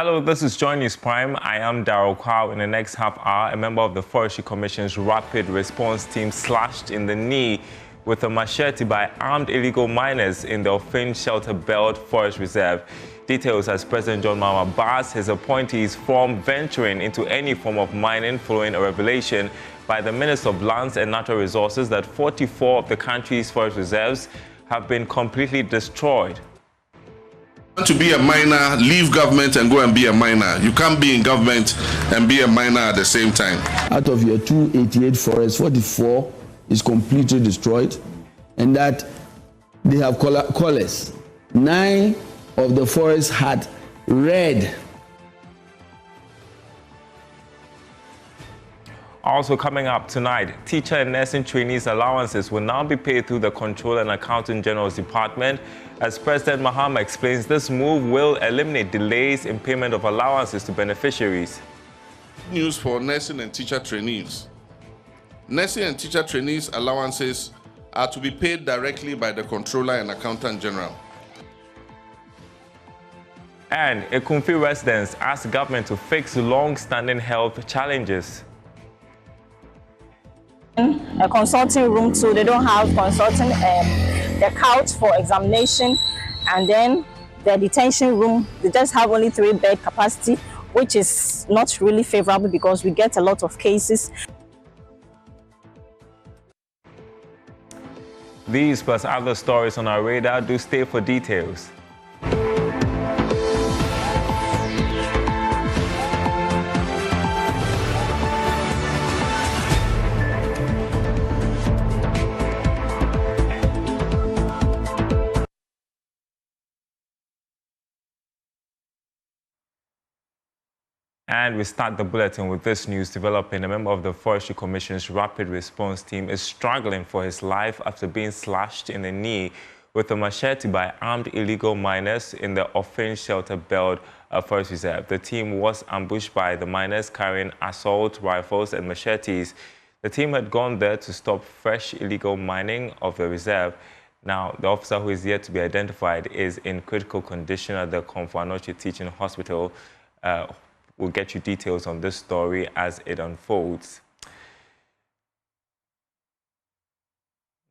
Hello, this is JoyNews Prime. I am Darryl Kwao. In the next half hour, a member of the Forestry Commission's Rapid Response Team slashed in the knee with a machete by armed illegal miners in the Ofori-Atta Belt Forest Reserve. Details as President John Mahama bars his appointees from venturing into any form of mining following a revelation by the Minister of Lands and Natural Resources that 44 of the country's forest reserves have been completely destroyed. To be a miner, leave government and go and be a miner. You can't be in government and be a miner at the same time. Out of your 288 forests, 44 is completely destroyed, and that they have colors. 9 of the forests had red. Also coming up tonight, teacher and nursing trainees' allowances will now be paid through the Controller and Accountant General's Department. As President Mahama explains, this move will eliminate delays in payment of allowances to beneficiaries. News for nursing and teacher trainees. Nursing and teacher trainees' allowances are to be paid directly by the Controller and Accountant General. And Ekumfi residents ask government to fix long-standing health challenges. A consulting room, so they don't have consulting, the couch for examination, and then the detention room, they just have only 3-bed capacity, which is not really favorable because we get a lot of cases. These plus other stories on our radar. Do stay for details. And we start the bulletin with this news developing. A member of the Forestry Commission's Rapid Response Team is struggling for his life after being slashed in the knee with a machete by armed illegal miners in the Ofori-Atta Belt Forest Reserve. The team was ambushed by the miners carrying assault rifles and machetes. The team had gone there to stop fresh illegal mining of the reserve. Now, the officer, who is yet to be identified, is in critical condition at the Ofori-Atta Teaching Hospital. We'll get you details on this story as it unfolds.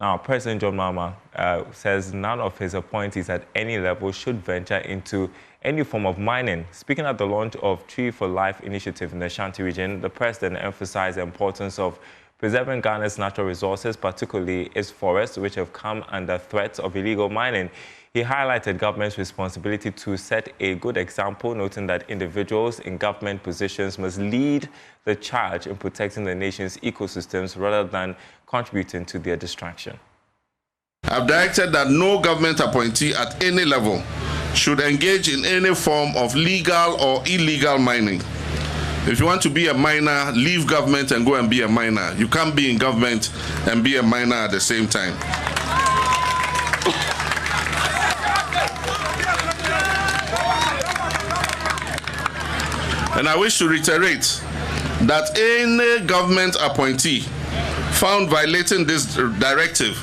Now, President John Mahama says none of his appointees at any level should venture into any form of mining. Speaking at the launch of Tree for Life initiative in the Ashanti region, the president emphasized the importance of preserving Ghana's natural resources, particularly its forests, which have come under threats of illegal mining. He highlighted government's responsibility to set a good example, noting that individuals in government positions must lead the charge in protecting the nation's ecosystems rather than contributing to their destruction. I've directed that no government appointee at any level should engage in any form of legal or illegal mining. If you want to be a miner, leave government and go and be a miner. You can't be in government and be a miner at the same time. And I wish to reiterate that any government appointee found violating this directive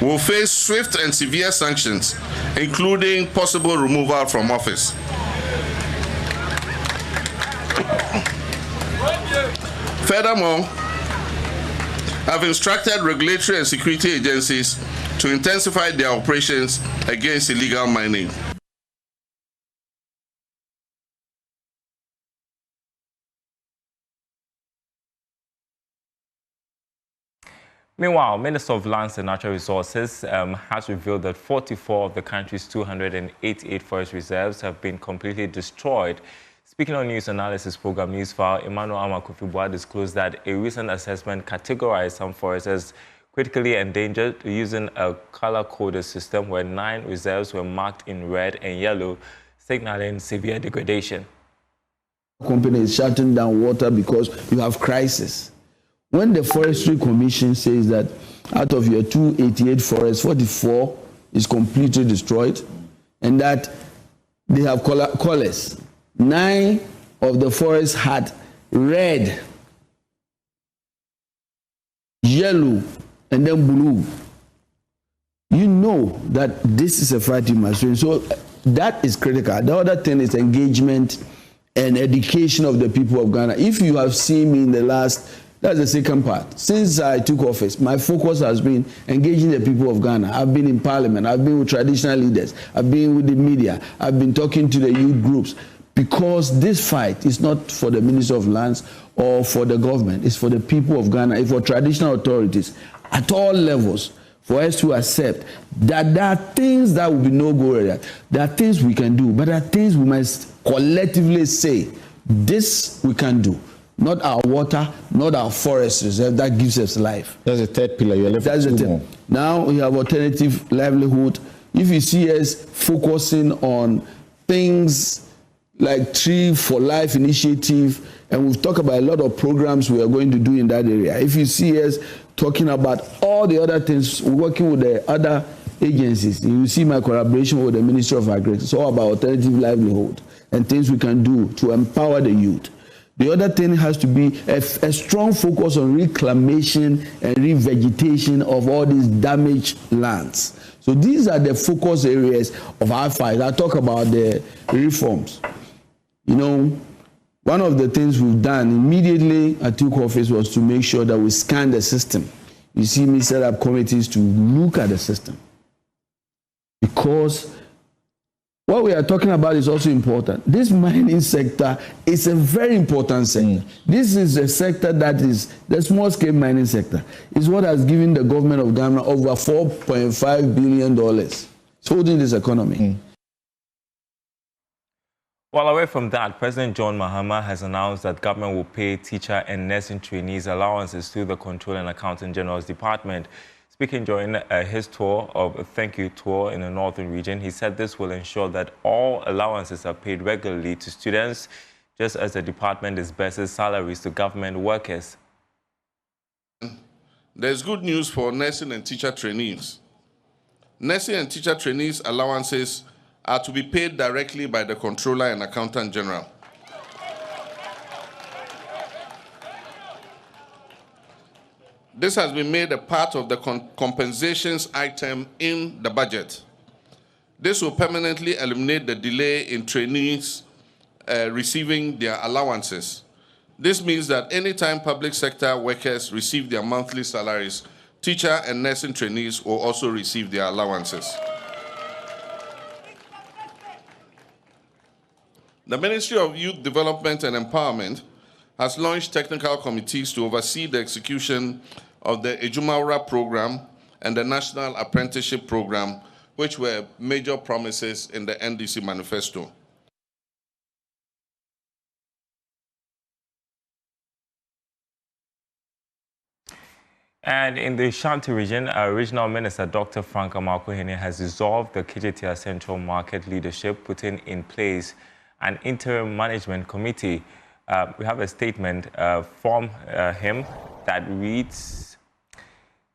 will face swift and severe sanctions, including possible removal from office. Furthermore, I've instructed regulatory and security agencies to intensify their operations against illegal mining. Meanwhile, Minister of Lands and Natural Resources has revealed that 44 of the country's 288 forest reserves have been completely destroyed. Speaking on News Analysis Program Newsfile, Emmanuel Amakofi-Boa disclosed that a recent assessment categorized some forests as critically endangered using a color-coded system where 9 reserves were marked in red and yellow, signaling severe degradation. Company is shutting down water because you have crisis. When the Forestry Commission says that out of your 288 forests, 44 is completely destroyed, and that they have colors. 9 of the forests had red, yellow, and then blue. You know that this is a fighting machine. So that is critical. The other thing is engagement and education of the people of Ghana. If you have seen me in the last, that's the second part. Since I took office, my focus has been engaging the people of Ghana. I've been in parliament, I've been with traditional leaders, I've been with the media, I've been talking to the youth groups, because this fight is not for the Minister of Lands or for the government, it's for the people of Ghana, it's for traditional authorities at all levels, for us to accept that there are things that will be no-go area. There are things we can do, but there are things we must collectively say, this we can do. Not our water, not our forest reserve, that gives us life. That's the third pillar. You're left That's with the two more. Now we have alternative livelihood. If you see us focusing on things like Tree for Life initiative, and we've talked about a lot of programs we are going to do in that area. If you see us talking about all the other things, working with the other agencies, you will see my collaboration with the Ministry of Agriculture. It's all about alternative livelihood and things we can do to empower the youth. The other thing has to be a strong focus on reclamation and revegetation of all these damaged lands. So these are the focus areas of our fight. I talk about the reforms. You know, one of the things we've done immediately I took office was to make sure that we scan the system. You see me set up committees to look at the system. Because what we are talking about is also important. This mining sector is a very important sector. This is a sector that is the small-scale mining sector. It's what has given the government of Ghana over $4.5 billion. It's holding this economy. While away from that, President John Mahama has announced that government will pay teacher and nursing trainees allowances through the Controller and Accountant General's Department. Speaking during his tour of a thank you tour in the northern region, he said this will ensure that all allowances are paid regularly to students, just as the department disburses salaries to government workers. There's good news for nursing and teacher trainees. Nursing and teacher trainees allowances are to be paid directly by the Controller and Accountant General. This has been made a part of the compensations item in the budget. This will permanently eliminate the delay in trainees receiving their allowances. This means that anytime public sector workers receive their monthly salaries, teacher and nursing trainees will also receive their allowances. The Ministry of Youth Development and Empowerment has launched technical committees to oversee the execution of the Ejumawura program and the National Apprenticeship program, which were major promises in the NDC manifesto. And in the Ashanti region, Regional Minister Dr. Frank Amakohene has dissolved the Kejetia Central Market leadership, putting in place an interim management committee. We have a statement from him that reads,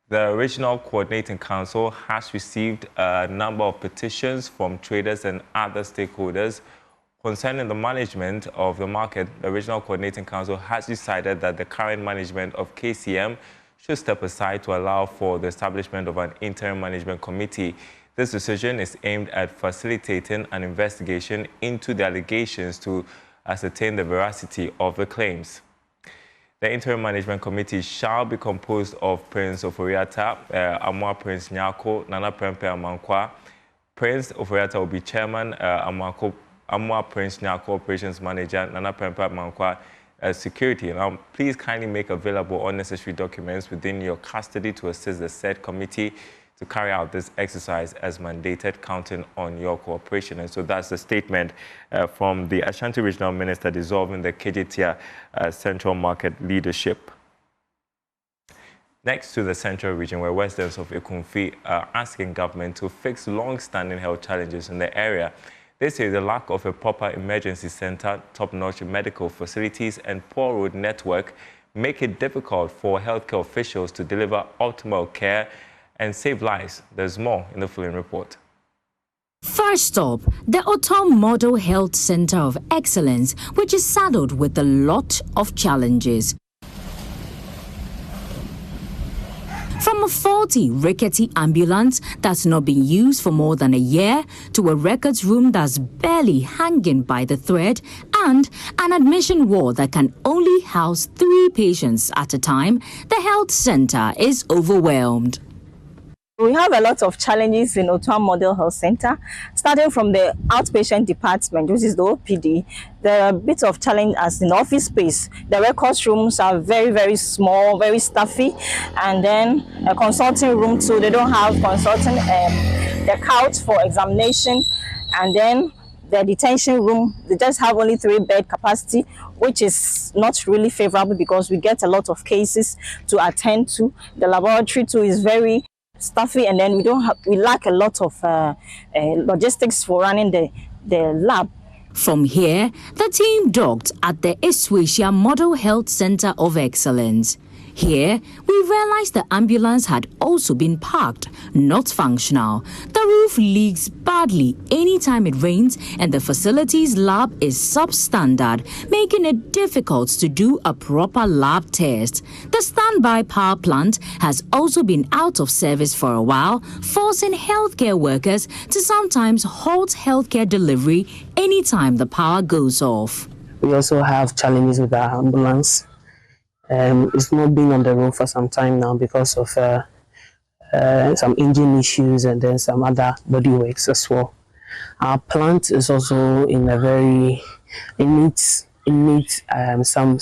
the Regional Coordinating Council has received a number of petitions from traders and other stakeholders concerning the management of the market. The Regional Coordinating Council has decided that the current management of KCM should step aside to allow for the establishment of an interim management committee. This decision is aimed at facilitating an investigation into the allegations to ascertain the veracity of the claims. The interim management committee shall be composed of Prince Ofori-Atta, Amwa Prince Nyako, Nana Prempe Amankwa. Prince Ofori-Atta will be chairman, Amwa Prince Nyako operations manager, Nana Prempe Amankwa security. Now, please kindly make available all necessary documents within your custody to assist the said committee to carry out this exercise as mandated, counting on your cooperation. And so that's the statement from the Ashanti Regional Minister dissolving the Kejetia Central Market leadership. Next to the Central Region, where residents of Ekumfi are asking government to fix long-standing health challenges in the area. They say the lack of a proper emergency center, top-notch medical facilities, and poor road network make it difficult for healthcare officials to deliver optimal care and save lives. There's more in the following report. First up, the Otom Model Health Center of Excellence, which is saddled with a lot of challenges. From a faulty, rickety ambulance that's not been used for more than a year to a records room that's barely hanging by the thread and an admission ward that can only house 3 patients at a time, the health center is overwhelmed. We have a lot of challenges in Ottawa Model Health Center, starting from the outpatient department, which is the OPD. There are a bit of challenge as in office space. The records rooms are very, very small, very stuffy, and then a consulting room too. They don't have consulting, the couch for examination, and then the detention room, they just have only 3-bed capacity, which is not really favorable because we get a lot of cases to attend to. The laboratory too is very stuffy, and then we lack a lot of logistics for running the lab. From here, the team docked at the Ofori-Atta Model Health Center of Excellence. Here, we realized the ambulance had also been parked, not functional. The roof leaks badly anytime it rains, and the facility's lab is substandard, making it difficult to do a proper lab test. The standby power plant has also been out of service for a while, forcing healthcare workers to sometimes halt healthcare delivery anytime the power goes off. We also have challenges with our ambulance. It's not been on the road for some time now because of some engine issues and then some other body works as well. Our plant is also in a very, it needs some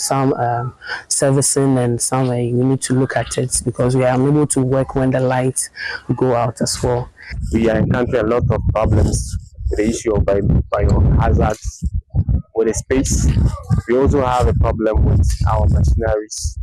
servicing, and some we need to look at it because we are unable to work when the lights go out as well. We are encountering a lot of problems with the issue of biohazards with the space. We also have a problem with our machineries,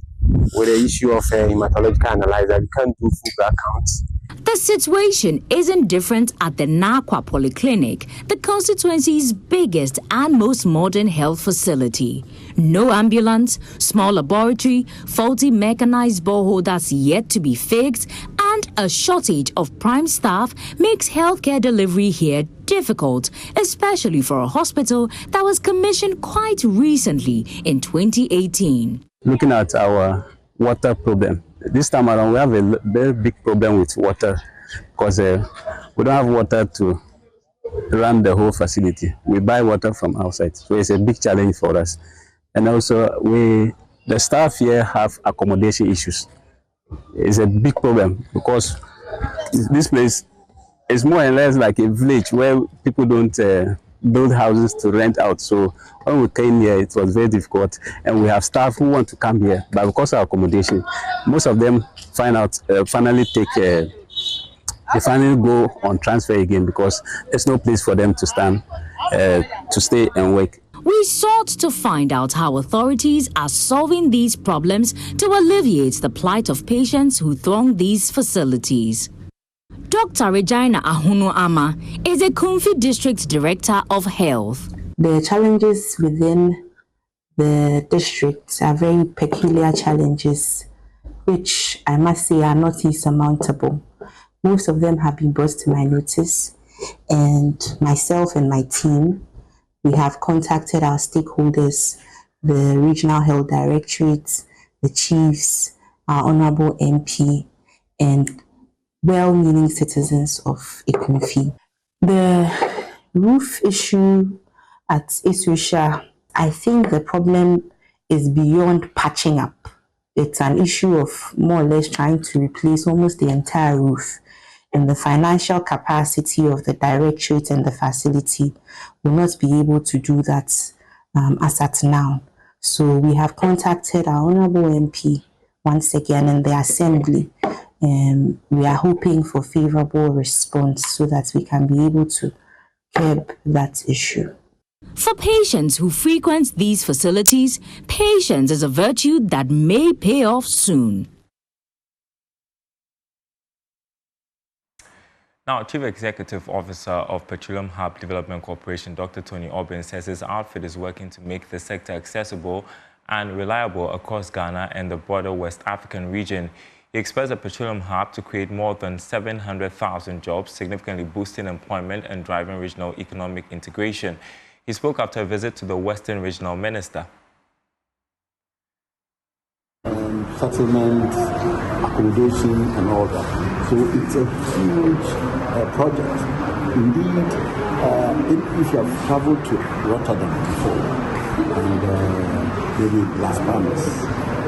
with the issue of hematological analyzer. We can't do full blood counts. The situation isn't different at the Nakwa Polyclinic, the constituency's biggest and most modern health facility. No ambulance, small laboratory, faulty mechanized borehole that's yet to be fixed, and a shortage of prime staff makes healthcare delivery here difficult, especially for a hospital that was commissioned quite recently in 2018. Looking at our water problem, this time around we have a very big problem with water because we don't have water to run the whole facility. We buy water from outside, so it's a big challenge for us. And also the staff here have accommodation issues. It's a big problem because this place is more or less like a village where people don't build houses to rent out. So when we came here, it was very difficult, and we have staff who want to come here, but because of accommodation, most of them finally go on transfer again because there's no place for them to stand, to stay and work. We sought to find out how authorities are solving these problems to alleviate the plight of patients who throng these facilities. Dr. Regina Ahunu-Ama is a Kumfi District Director of Health. The challenges within the district are very peculiar challenges, which I must say are not insurmountable. Most of them have been brought to my notice, and myself and my team, we have contacted our stakeholders, the Regional Health Directorate, the chiefs, our Honorable MP, and well-meaning citizens of Ikumfi. The roof issue at Ofori-Atta, I think the problem is beyond patching up. It's an issue of more or less trying to replace almost the entire roof. And the financial capacity of the directorate and the facility will not be able to do that as at now. So we have contacted our Honorable MP once again in the Assembly. We are hoping for favorable response so that we can be able to curb that issue. For patients who frequent these facilities, patience is a virtue that may pay off soon. Now, Chief Executive Officer of Petroleum Hub Development Corporation, Dr. Tony Obin, says his outfit is working to make the sector accessible and reliable across Ghana and the broader West African region. He expects the Petroleum Hub to create more than 700,000 jobs, significantly boosting employment and driving regional economic integration. He spoke after a visit to the Western Regional Minister. settlements, accommodation, and all that. So it's a huge project. Indeed, if you have traveled to Rotterdam before, and maybe Las Palmas,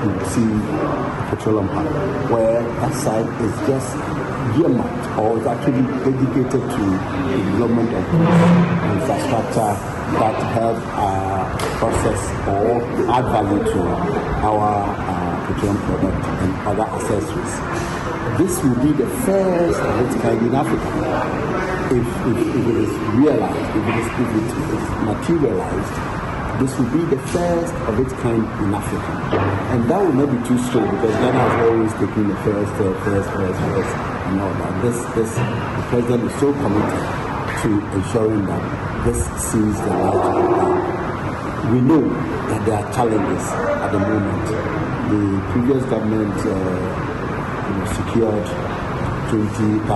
you will see Petroleum Park, where that side is just earmarked or is actually dedicated to the development of infrastructure that help process or add value to our petroleum product and other accessories. This will be the first of its kind in Africa. If it is realized, if it is materialized, this will be the first of its kind in Africa. And that will not be too slow because Ghana has always taken the first, and all that. The president is so committed to ensuring that this sees the light of day. We know that there are challenges at the moment. The previous government secured 20,000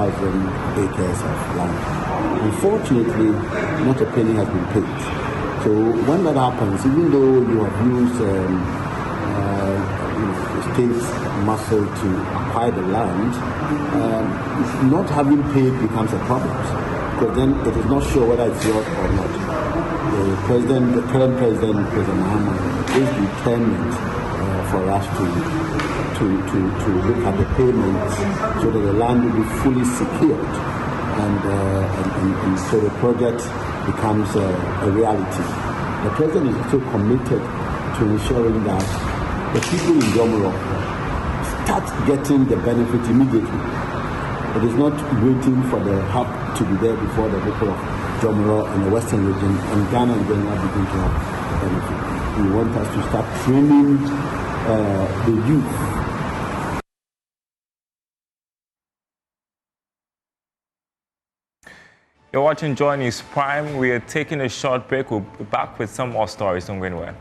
acres of land. Unfortunately, not a penny has been paid. So when that happens, even though you have used state's muscle to acquire the land, not having paid becomes a problem. Because then it is not sure whether it's yours or not. The current president, President Mahama, is determined for us to look at the payments so that the land will be fully secured, and so the project becomes a reality. The president is also committed to ensuring that the people in Jomoro start getting the benefit immediately. It is not waiting for the hub to be there before the people of Jomoro and the Western region and Ghana and Ghana begin to have the benefit. We want us to start training the youth. You're watching JoyNews Prime. We are taking a short break. We'll be back with some more stories on Winware.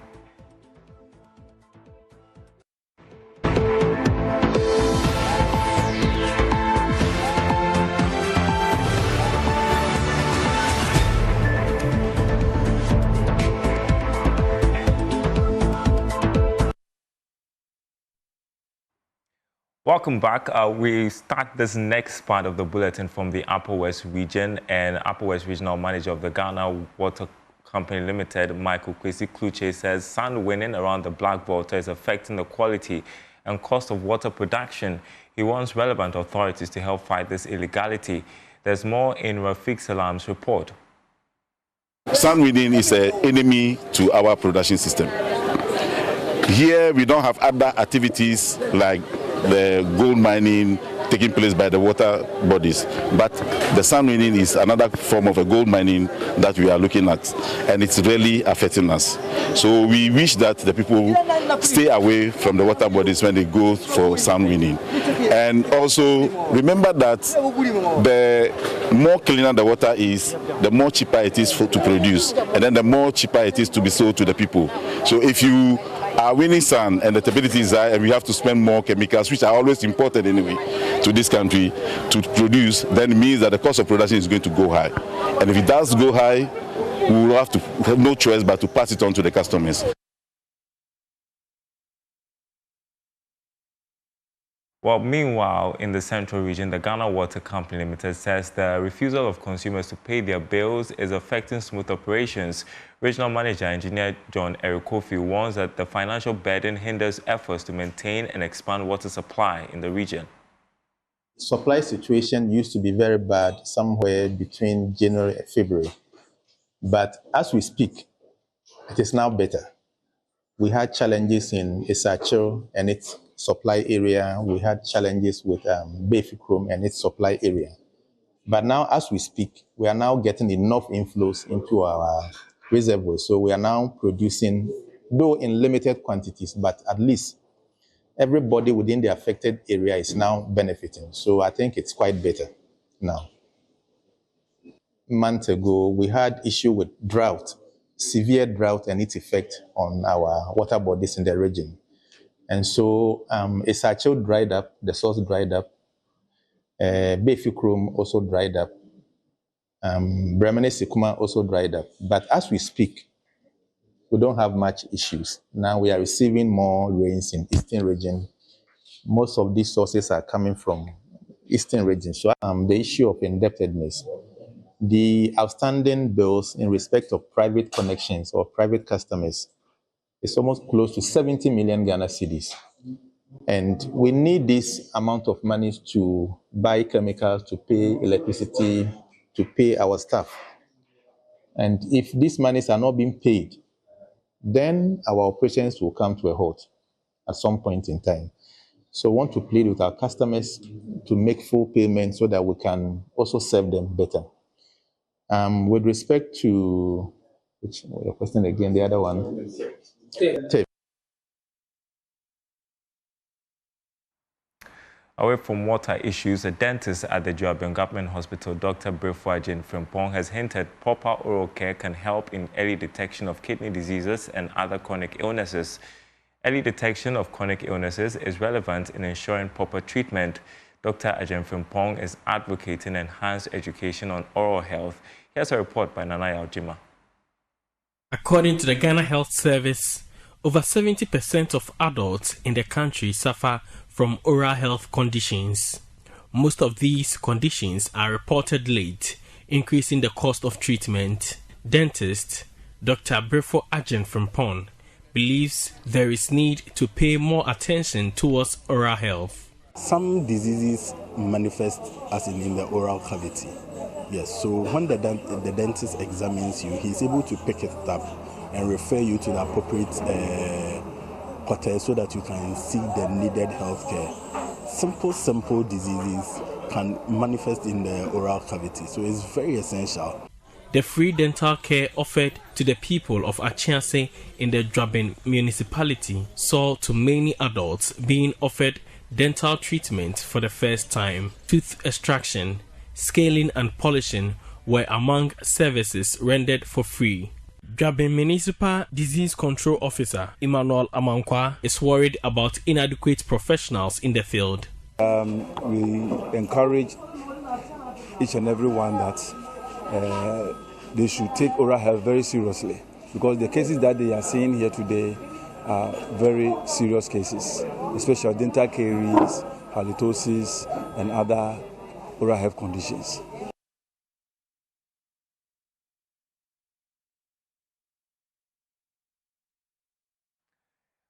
Welcome back. We start this next part of the bulletin from the Upper West region, and Upper West Regional Manager of the Ghana Water Company Limited, Michael Kwesi Kluche, says sand winning around the Black Water is affecting the quality and cost of water production. He wants relevant authorities to help fight this illegality. There's more in Rafiq Salam's report. Sand winning is an enemy to our production system. Here we don't have other activities like the gold mining taking place by the water bodies, but the sand mining is another form of a gold mining that we are looking at, and it's really affecting us. So we wish that the people stay away from the water bodies when they go for sand mining. And also remember that the more cleaner the water is, the more cheaper it is to produce, and then the more cheaper it is to be sold to the people. So if you are winning sand and the turbidity is high and we have to spend more chemicals, which are always imported anyway to this country to produce, then it means that the cost of production is going to go high. And if it does go high, we will have no choice but to pass it on to the customers. Well, meanwhile, in the central region, the Ghana Water Company Limited says the refusal of consumers to pay their bills is affecting smooth operations. Regional Manager Engineer John Eric Kofi warns that the financial burden hinders efforts to maintain and expand water supply in the region. Supply situation used to be very bad somewhere between January and February. But as we speak, it is now better. We had challenges in Esacho and its supply area. We had challenges with Befikrom and its supply area. But now, as we speak, we are now getting enough inflows into our reservoirs. So we are now producing, though in limited quantities, but at least everybody within the affected area is now benefiting. So I think it's quite better now. A month ago, we had issue with drought, severe drought and its effect on our water bodies in the region. And so Esacho dried up, the source dried up, Befikrom also dried up, Bremene Sekuma also dried up. But as we speak, we don't have much issues. Now we are receiving more rains in Eastern region most of these sources are coming from eastern region. So the issue of indebtedness, the outstanding bills in respect of private connections or private customers is almost close to 70 million Ghana cedis. And we need this amount of money to buy chemicals, to pay electricity, to pay our staff. And if these monies are not being paid, then our operations will come to a halt at some point in time. So we want to plead with our customers to make full payment so that we can also serve them better. With respect to, which your question again, the other one? Tape. Away from water issues, a dentist at the Joabin Government Hospital, Dr. Brefo-Agyen Frimpong, has hinted proper oral care can help in early detection of kidney diseases and other chronic illnesses. Early detection of chronic illnesses is relevant in ensuring proper treatment. Dr. Agyen Frimpong is advocating enhanced education on oral health. Here's a report by Nanaya Ojima. According to the Ghana Health Service, over 70% of adults in the country suffer from oral health conditions. Most of these conditions are reported late, increasing the cost of treatment. Dentist Dr. Brefo-Agyen Frimpong believes there is need to pay more attention towards oral health. Some diseases manifest as in the oral cavity. Yes, so when the dentist examines you, he's able to pick it up and refer you to the appropriate quarter so that you can seek the needed health care. Simple diseases can manifest in the oral cavity, so it's very essential. The free dental care offered to the people of Achiase in the Joabin municipality saw to many adults being offered dental treatment for the first time. Tooth extraction, scaling and polishing were among services rendered for free. Joabin Municipal Disease Control Officer Emmanuel Amankwa is worried about inadequate professionals in the field. We encourage each and every one that they should take oral health very seriously, because the cases that they are seeing here today are very serious cases, especially dental caries, halitosis, and other oral health conditions.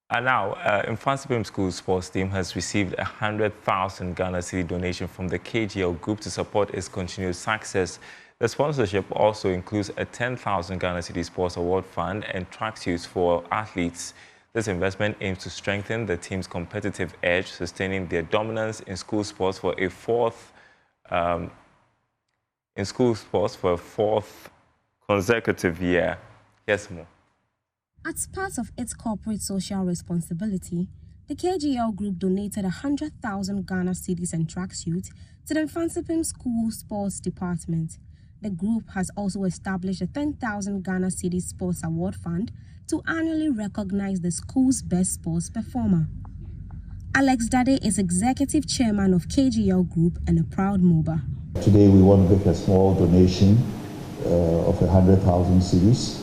And now, Mfantsipim School sports team has received 100,000 Ghana cedi donation from the KGL Group to support its continued success. The sponsorship also includes a 10,000 Ghana cedi Sports Award Fund and tracksuits for athletes. This investment aims to strengthen the team's competitive edge, sustaining their dominance in school sports for a fourth consecutive year. Yes, more. As part of its corporate social responsibility, the KGL Group donated 100,000 Ghana cedis and tracksuits to the Mfantsipim School Sports Department. The group has also established a 10,000 Ghana cedis Sports Award Fund to annually recognize the school's best sports performer. Alex Dade is executive chairman of KGL Group and a proud MOBA. Today we want to make a small donation of 100,000 cedis.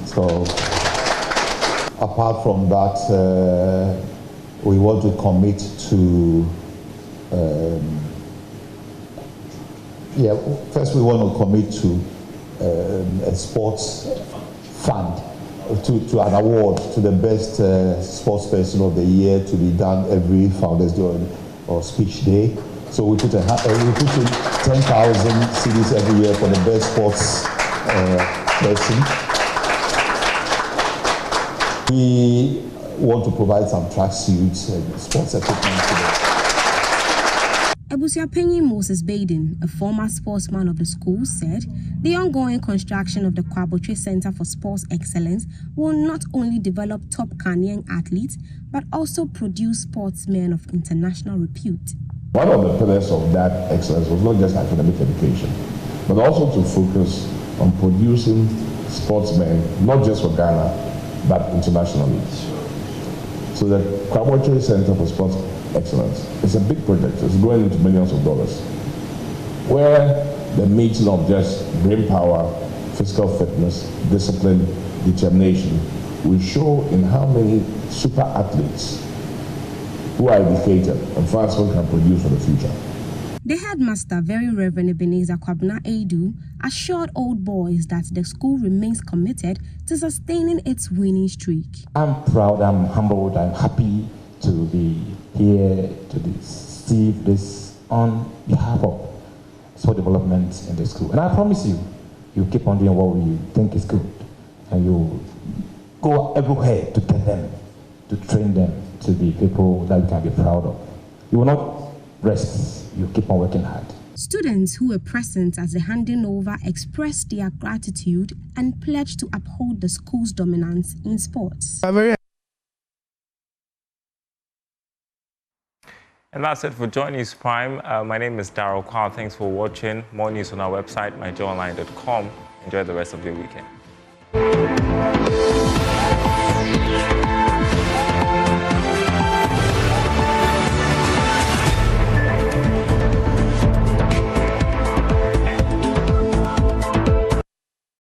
So, apart from that, we want to commit to, first we want to commit to a sports fund, to an award to the best sports person of the year to be done every Founders Day or Speech Day. So we put in 10,000 cedis every year for the best sports person. We want to provide some tracksuits and sports equipment to them. Ebusiapenyi Moses Baden, a former sportsman of the school, said the ongoing construction of the Kwabotre Center for Sports Excellence will not only develop top Ghanaian athletes, but also produce sportsmen of international repute. One of the pillars of that excellence was not just academic education, but also to focus on producing sportsmen, not just for Ghana, but internationally. So the Kwabotre Center for Sports Excellence is a big project. It's going into millions of dollars, where the meeting of just brain power, physical fitness, discipline, determination will show in how many super athletes who are educated and find what can produce for the future. The headmaster, Very Reverend Ebenezer Kwabena Edu, assured old boys that the school remains committed to sustaining its winning streak. I'm proud, I'm humbled, I'm happy to be here to receive this on behalf of sport development in the school. And I promise you, you keep on doing what we think is good. And you go everywhere to get them, to train them to be people that we can be proud of. You will not rest. You keep on working hard. Students who were present at the handing over expressed their gratitude and pledged to uphold the school's dominance in sports. And that's it for JoyNews Prime. My name is Darryl Kwao. Thanks for watching. More news on our website, myjoyonline.com. Enjoy the rest of your weekend.